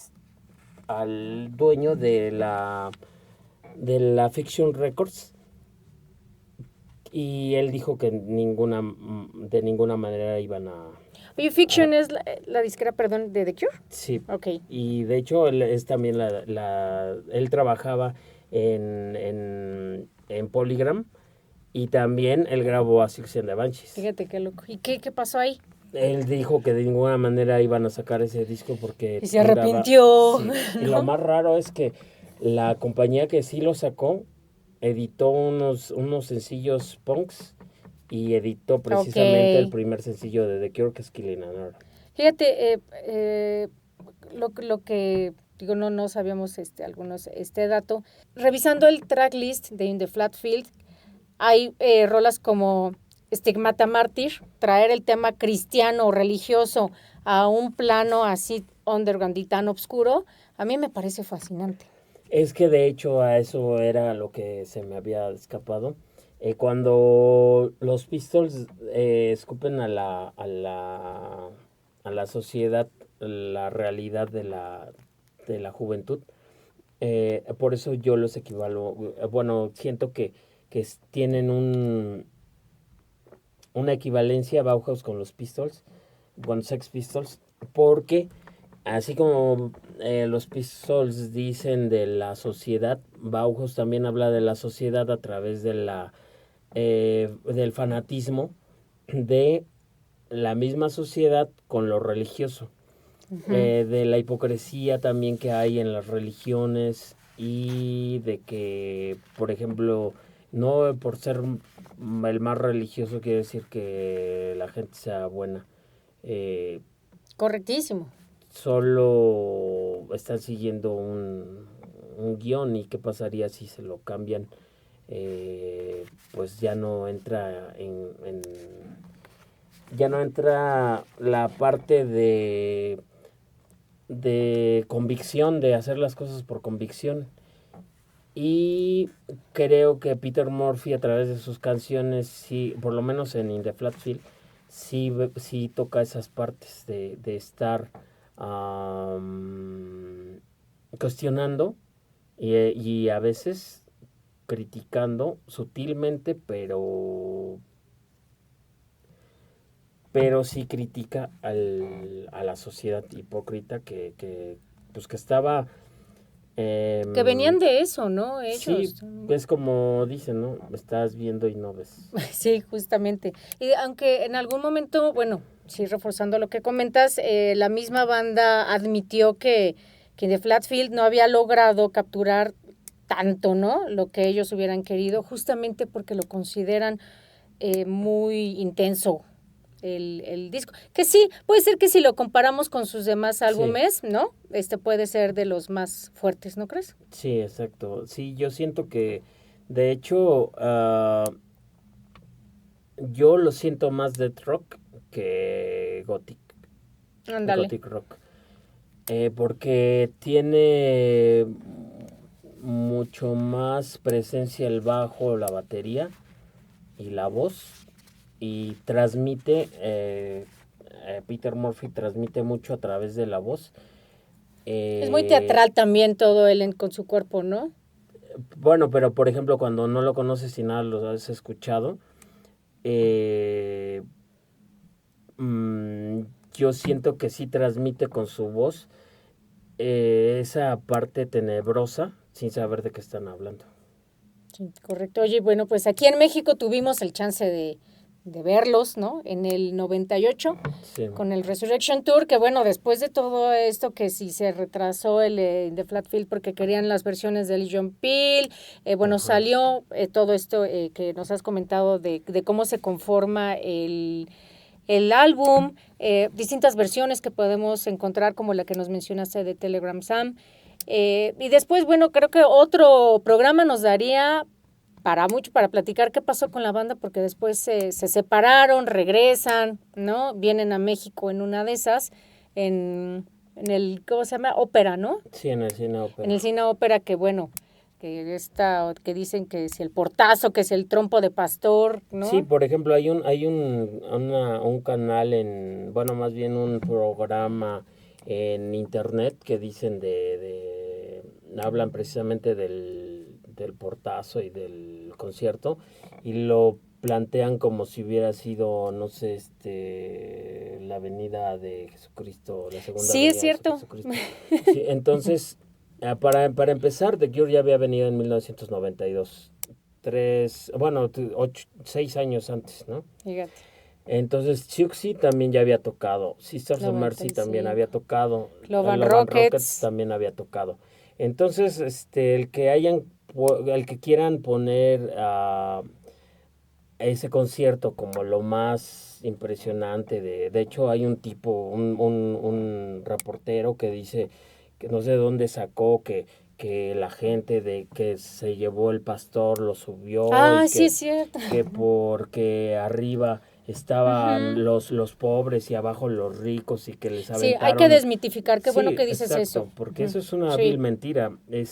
dueño de la Fiction Records, y él dijo que de ninguna manera iban a... Oye, Fiction es la disquera, perdón, de The Cure. Sí. Ok. Y de hecho él es también él trabajaba en Polygram, y también él grabó a Six and the Banshees. Fíjate qué loco. ¿Y qué pasó ahí? Él dijo que de ninguna manera iban a sacar ese disco porque... Y se arrepintió. Sí. ¿No? Y lo más raro es que la compañía que sí lo sacó editó unos sencillos punks y editó precisamente el primer sencillo de The Cure, que es Killing an Hour. Fíjate, lo que digo, no sabíamos algunos este dato. Revisando el tracklist de In the Flat Field, hay rolas como Stigmata Martyr, traer el tema cristiano o religioso a un plano así underground y tan oscuro, a mí me parece fascinante. Es que de hecho a eso era lo que se me había escapado. Cuando los Pistols escupen a la sociedad, la realidad de la juventud, por eso yo los equivalo. Bueno, siento que tienen una equivalencia Bauhaus con los Pistols, con Sex Pistols, porque así como los Pistols dicen de la sociedad, Bauhaus también habla de la sociedad a través del fanatismo de la misma sociedad con lo religioso, de la hipocresía también que hay en las religiones, y de que, por ejemplo, no por ser el más religioso quiere decir que la gente sea buena. Correctísimo. Solo están siguiendo un guión, y qué pasaría si se lo cambian. Pues ya no entra ya no entra la parte de convicción, de hacer las cosas por convicción. Y creo que Peter Murphy, a través de sus canciones, sí, por lo menos en In the Flat Field, sí toca esas partes de estar cuestionando y a veces criticando sutilmente, pero sí critica a la sociedad hipócrita que estaba... que venían de eso, ¿no? Ellos. Sí, es como dicen, ¿no? Estás viendo y no ves. Sí, justamente. Y aunque en algún momento, bueno, sí, reforzando lo que comentas, la misma banda admitió que The Flatfield no había logrado capturar tanto, ¿no? Lo que ellos hubieran querido, justamente porque lo consideran muy intenso el disco. Que sí, puede ser que si lo comparamos con sus demás álbumes, sí, ¿no? Puede ser de los más fuertes, ¿no crees? Sí, exacto. Sí, yo siento que, de hecho, yo lo siento más death rock que gothic. Ándale. Gothic rock. Porque tiene mucho más presencia el bajo, la batería y la voz, y transmite, Peter Murphy transmite mucho a través de la voz. Es muy teatral también todo él con su cuerpo, ¿no? Bueno, pero por ejemplo, cuando no lo conoces y nada lo has escuchado, yo siento que sí transmite con su voz esa parte tenebrosa sin saber de qué están hablando. Sí, correcto. Oye, bueno, pues aquí en México tuvimos el chance de verlos, ¿no? En el 98 Sí. con el Resurrection Tour, que bueno, después de todo esto, que si se retrasó el The Flatfield porque querían las versiones de John Peel, bueno, Ajá. salió todo esto que nos has comentado de cómo se conforma el álbum, distintas versiones que podemos encontrar, como la que nos mencionaste de Telegram Sam. Y después, bueno, creo que otro programa nos daría para mucho, para platicar qué pasó con la banda, porque después se separaron, regresan, ¿no? Vienen a México en una de esas, en el, ¿cómo se llama? Ópera, ¿no? Sí, en el cine ópera. En el cine ópera, que bueno, que dicen que si el portazo, que es el trompo de pastor, ¿no? Sí, por ejemplo, un canal bueno, más bien un programa en internet que dicen hablan precisamente del portazo y del concierto y lo plantean como si hubiera sido, no sé, la venida de Jesucristo, la segunda Sí, venida es cierto. de Jesucristo. Sí, entonces, para empezar, The Cure ya había venido en 1992. 6 años antes, ¿no? Fíjate. Entonces Siouxsie también ya había tocado, Sisters of Mercy también 95. había tocado, Clovan Lovan Rockets. también había tocado. Entonces, el que quieran poner a ese concierto como lo más impresionante de hecho hay un tipo, un reportero que dice que no sé de dónde sacó que la gente de que se llevó el pastor lo subió y Sí, es cierto. que porque arriba estaban Ujú. los pobres y abajo los ricos y que les Sí, hay que aventaron. desmitificar. Qué bueno Sí, que dices exacto, eso. porque Ujú. eso es una vil Sí. mentira. Y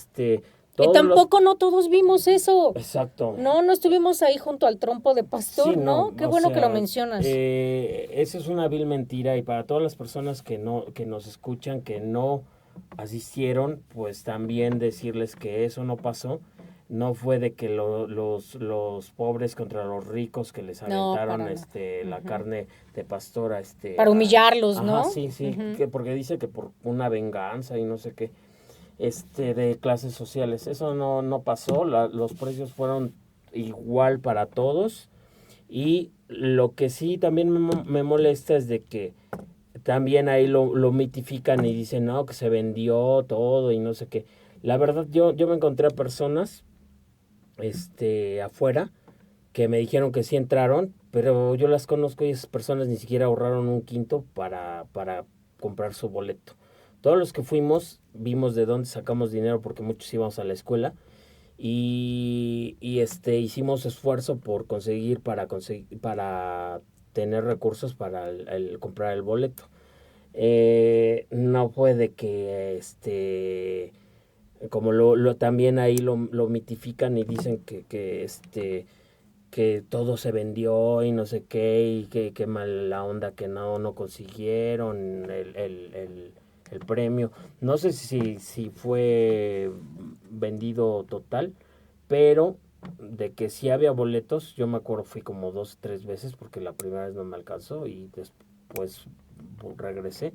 Todos los tampoco no todos vimos eso. exacto. No estuvimos ahí junto al trompo de pastor, Sí, ¿no? Qué o bueno que lo sea, mencionas. eso es una vil mentira y para todas las personas que nos escuchan, que no asistieron, pues también decirles que eso no pasó. No fue de que los pobres contra los ricos que les No, aventaron para nada. la Ujú. carne de pastora, Para humillarlos, ajá, ¿no? sí, Ujú. que porque dice que por una venganza y no sé qué, de clases sociales. Eso no pasó, los precios fueron igual para todos. Y lo que sí también me molesta es de que también ahí lo mitifican y dicen, no, que se vendió todo y no sé qué. La verdad, yo me encontré a personas afuera que me dijeron que sí entraron, pero yo las conozco y esas personas ni siquiera ahorraron un quinto para comprar su boleto. Todos los que fuimos vimos de dónde sacamos dinero porque muchos íbamos a la escuela y hicimos esfuerzo por para tener recursos para el comprar el boleto. No fue de que como también ahí lo mitifican y dicen que todo se vendió y no sé qué, y que mala onda que no consiguieron el premio. No sé si fue vendido total, pero de que sí había boletos, yo me acuerdo fui como 2 o 3 veces porque la primera vez no me alcanzó y después regresé.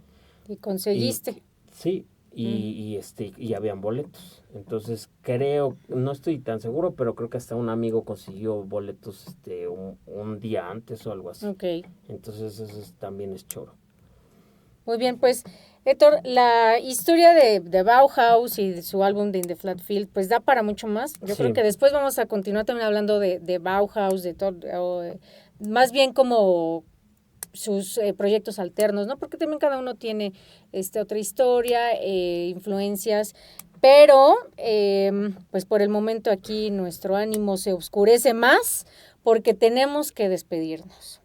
Y Y conseguiste. sí, y habían boletos. Entonces creo, no estoy tan seguro, pero creo que hasta un amigo consiguió boletos un día antes o algo así. Ok. Entonces también es choro. Muy bien, pues, Héctor, la historia de Bauhaus y de su álbum de In the Flat Field, pues da para mucho más. Yo creo Sí, que después vamos a continuar también hablando de Bauhaus, de todo, más bien como sus proyectos alternos, ¿no? Porque también cada uno tiene otra historia, influencias, pero pues por el momento aquí nuestro ánimo se oscurece más porque tenemos que despedirnos.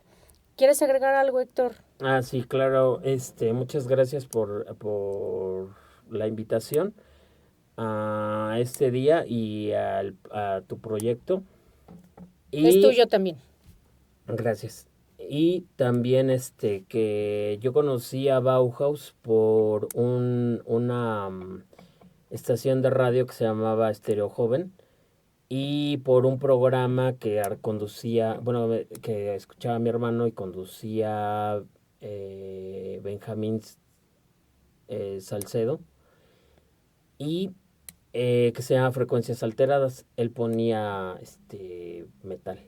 ¿Quieres agregar algo, Héctor? sí, claro. Muchas gracias por la invitación a este día y a tu proyecto. Es Y tuyo también. gracias. Y también que yo conocí a Bauhaus por una estación de radio que se llamaba Estéreo Joven y por un programa que conducía, bueno, que escuchaba a mi hermano y conducía Benjamín Salcedo. Y que se llama Frecuencias Alteradas. Él ponía metal.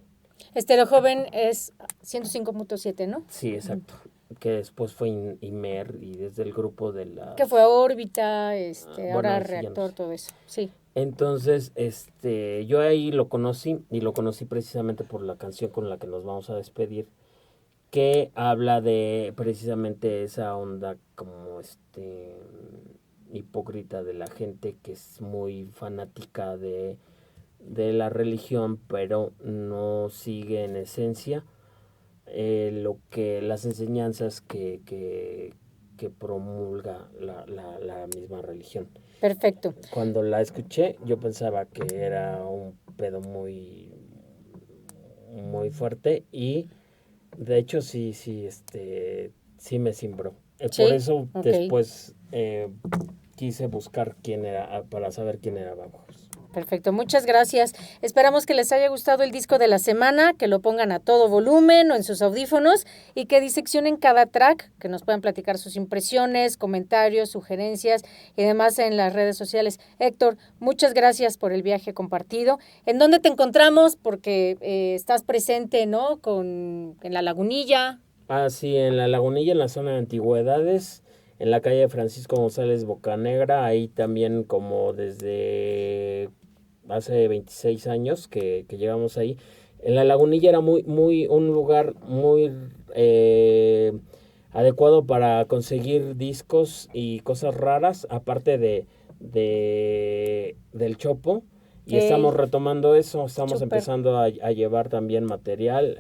Estéreo Joven es 105.7, ¿no? Sí, exacto. Que después fue Imer y desde el grupo de la... Que fue Órbita, bueno, ahora sí, ya no Reactor, sé. todo eso. Sí. Entonces, yo ahí lo conocí y lo conocí precisamente por la canción con la que nos vamos a despedir, que habla de precisamente esa onda como hipócrita de la gente que es muy fanática de la religión, pero no sigue en esencia lo que las enseñanzas que promulga la misma religión. Perfecto. Cuando la escuché, yo pensaba que era un pedo muy, muy fuerte y de hecho sí me cimbró. ¿Sí? Por eso Ok. después quise buscar quién era, para saber quién era Bauhaus. Perfecto, muchas gracias. Esperamos que les haya gustado el disco de la semana, que lo pongan a todo volumen o en sus audífonos y que diseccionen cada track, que nos puedan platicar sus impresiones, comentarios, sugerencias y demás en las redes sociales. Héctor, muchas gracias por el viaje compartido. ¿En dónde te encontramos? Porque estás presente, ¿no? En La Lagunilla. Ah, sí, en La Lagunilla, en la zona de antigüedades, en la calle Francisco González Bocanegra, ahí también como desde hace 26 años que llegamos ahí. En La Lagunilla era un lugar muy adecuado para conseguir discos y cosas raras, aparte del Chopo. Y estamos retomando eso, estamos empezando a llevar también material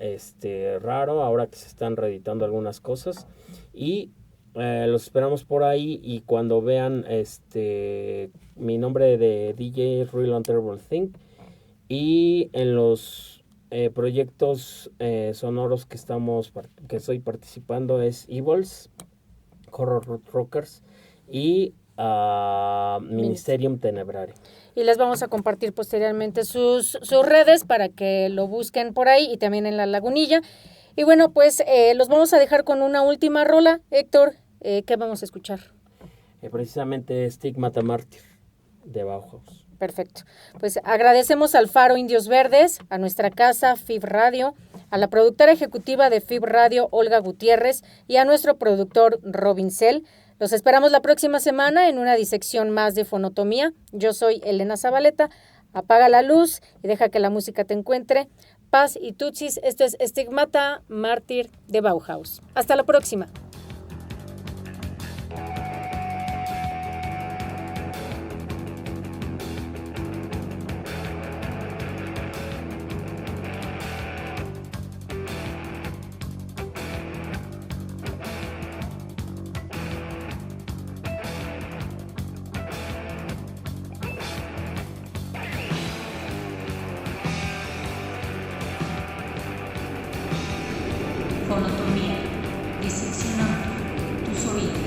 raro, ahora que se están reeditando algunas cosas. Y los esperamos por ahí y cuando vean mi nombre de DJ Real on Terrible Thing y en los proyectos sonoros que estoy participando es Evils, Horror Rockers y Ministerium Tenebrae. Y les vamos a compartir posteriormente sus redes para que lo busquen por ahí y también en La Lagunilla. Y bueno, pues los vamos a dejar con una última rola. Héctor, ¿qué vamos a escuchar? Precisamente Stigmata Martyr de Bauhaus. Perfecto. Pues agradecemos al Faro Indios Verdes, a nuestra casa FIB Radio, a la productora ejecutiva de FIB Radio, Olga Gutiérrez, y a nuestro productor Robin Cell. Los esperamos la próxima semana en una disección más de fonotomía. Yo soy Elena Zabaleta. Apaga la luz y deja que la música te encuentre. Paz y tutsis. Esto es Stigmata Mártir de Bauhaus. Hasta la próxima. Fonotomía, diseccionando tus oídos.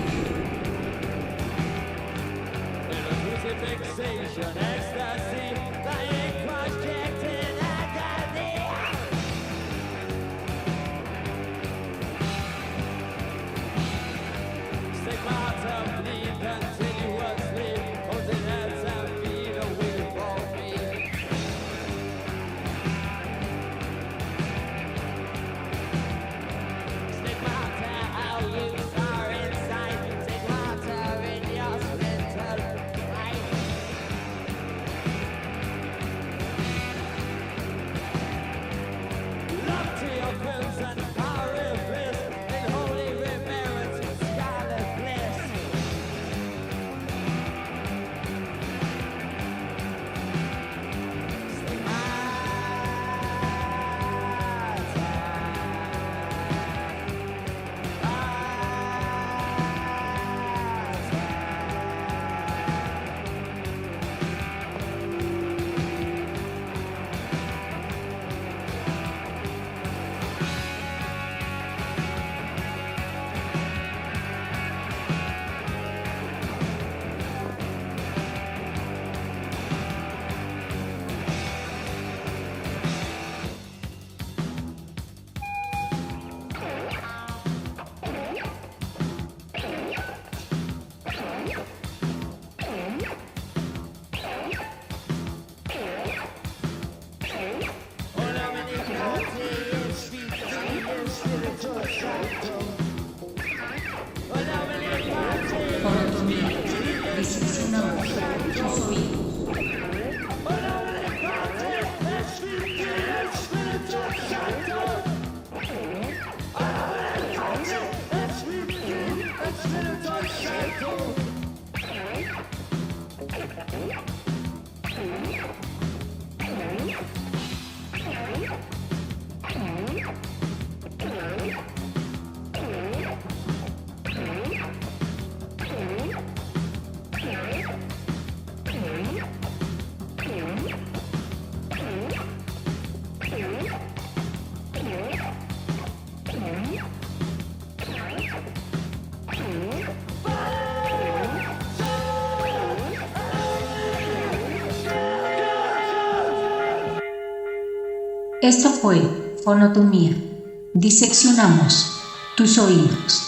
Diseccionamos tus oídos. Esto fue Fonotomía. Diseccionamos tus oídos.